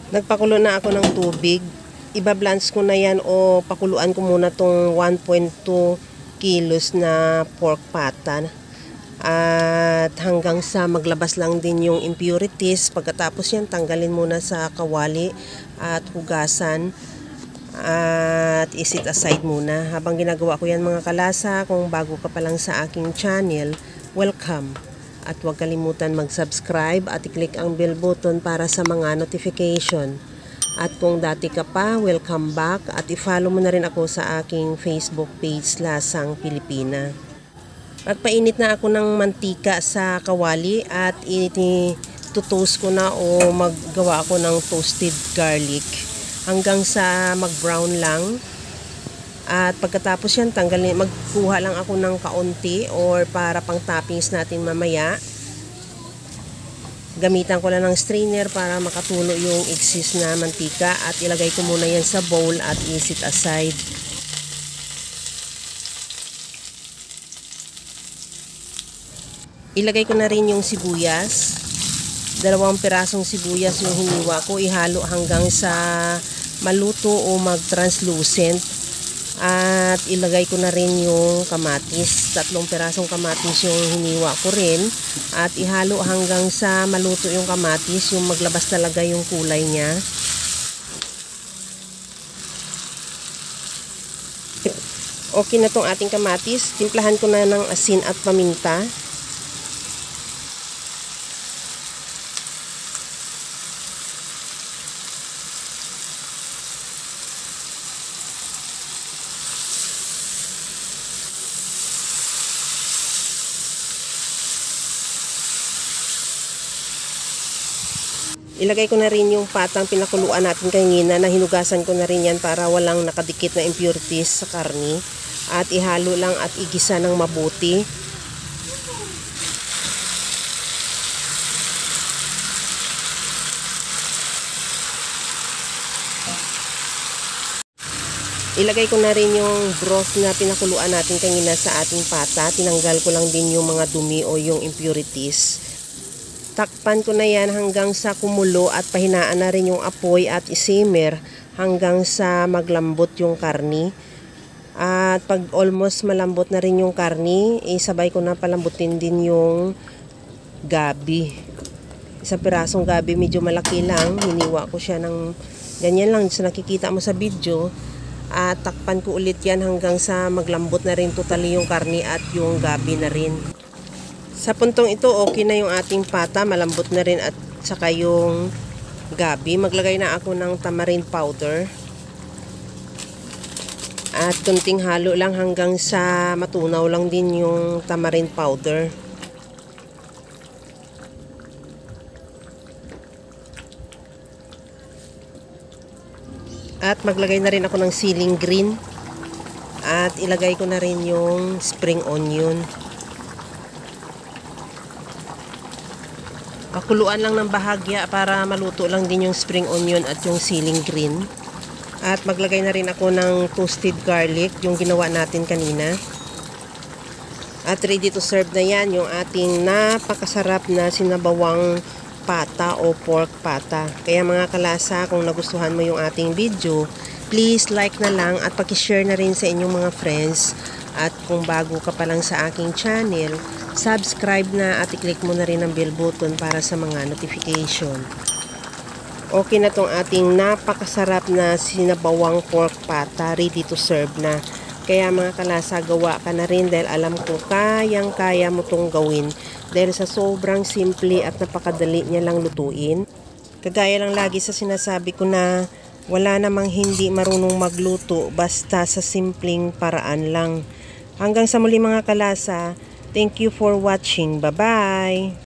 Nagpakulo na ako ng tubig. Iba-blanch ko na yan o pakuluan ko muna tong 1.2 kilos na pork pata. At hanggang sa maglabas lang din yung impurities. Pagkatapos yan, tanggalin muna sa kawali at hugasan. At isit aside muna. Habang ginagawa ko yan mga kalasa, kung bago ka pa lang sa aking channel, welcome. At huwag kalimutan mag-subscribe at i-click ang bell button para sa mga notification. At kung dati ka pa, welcome back at i-follow mo na rin ako sa aking Facebook page Lasang Pilipina. At painit na ako ng mantika sa kawali at itutoast ko na o maggawa ako ng toasted garlic hanggang sa mag-brown lang. At pagkatapos yan, magkuha lang ako ng kaunti or para pang toppings natin mamaya. Gamitan ko lang ng strainer para makatulo yung excess na mantika at ilagay ko muna yan sa bowl at isit aside. Ilagay ko na rin yung sibuyas. 2 pirasong sibuyas yung hiniwa ko. Ihalo hanggang sa maluto o mag-translucent. At ilagay ko na rin yung kamatis. 3 pirasong kamatis yung hiniwa ko rin. At ihalo hanggang sa maluto yung kamatis, yung maglabas talaga yung kulay niya. Okay na tong ating kamatis. Timplahan ko na ng asin at paminta. Ilagay ko na rin yung patang pinakuluan natin kanina na hinugasan ko na rin yan para walang nakadikit na impurities sa karni. At ihalo lang at igisa ng mabuti. Ilagay ko na rin yung broth na pinakuluan natin kanina sa ating pata. Tinanggal ko lang din yung mga dumi o yung impurities. Takpan ko na yan hanggang sa kumulo at pahinaan na rin yung apoy at isimmer hanggang sa maglambot yung karni. At pag almost malambot na rin yung karni, isabay ko na palambutin din yung gabi. 1 pirasong gabi, medyo malaki lang. Hiniwa ko siya ng ganyan lang sa nakikita mo sa video. At takpan ko ulit yan hanggang sa maglambot na rin totally yung karni at yung gabi na rin. Sa puntong ito, okay na yung ating pata, malambot na rin at saka yung gabi. Maglagay na ako ng tamarind powder. At kunting halo lang hanggang sa matunaw lang din yung tamarind powder. At maglagay na rin ako ng siling green. At ilagay ko na rin yung spring onion. Pakuluan lang ng bahagya para maluto lang din yung spring onion at yung siling green. At maglagay na rin ako ng toasted garlic, yung ginawa natin kanina. At ready to serve na yan, yung ating napakasarap na sinabawang pata o pork pata. Kaya mga kalasa, kung nagustuhan mo yung ating video, please like na lang at pakishare na rin sa inyong mga friends. At kung bago ka pa lang sa aking channel, subscribe na at i-click mo na rin ang bell button para sa mga notification. Okay na tong ating napakasarap na sinabawang pork pata, ready to serve na. Kaya mga kalasa, gawa ka na rin dahil alam ko kayang-kaya mo tong gawin. Dahil sa sobrang simple at napakadali niya lang lutuin. Kagaya lang lagi sa sinasabi ko na wala namang hindi marunong magluto basta sa simpleng paraan lang. Hanggang sa muli mga kalasa. Thank you for watching. Bye-bye!